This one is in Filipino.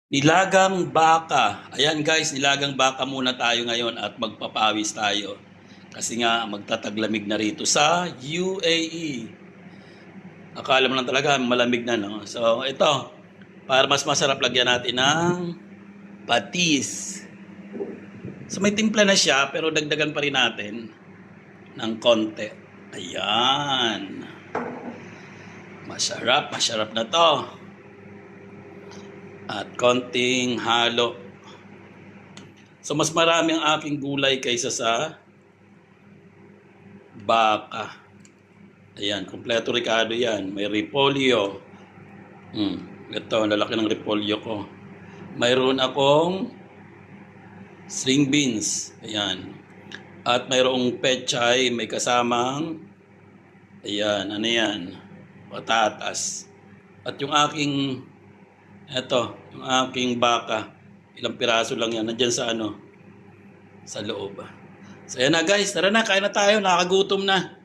Nilagang baka. Ayan guys, nilagang baka muna tayo ngayon at magpapawis tayo. Kasi nga magtataglamig na rito sa UAE. Akala mo lang talaga malamig na, no? So ito, para mas masarap lagyan natin ng patis. So may timpla na siya pero dagdagan pa rin natin ng konti. Ayan. Masarap, masarap na to. At konting halo. So mas marami ang aking gulay kaysa sa baka. Ayan, kompleto Ricardo yan. May repolyo. Ito, lalaki ng repolyo ko. Mayroon akong string beans. Ayan. At mayroong pechay, may kasamang, ayan, ano yan? Patatas. At yung aking, yung aking baka, ilang piraso lang yan. Nandyan sa sa loob. So ayan na guys, tara na, kain na tayo, nakakagutom na.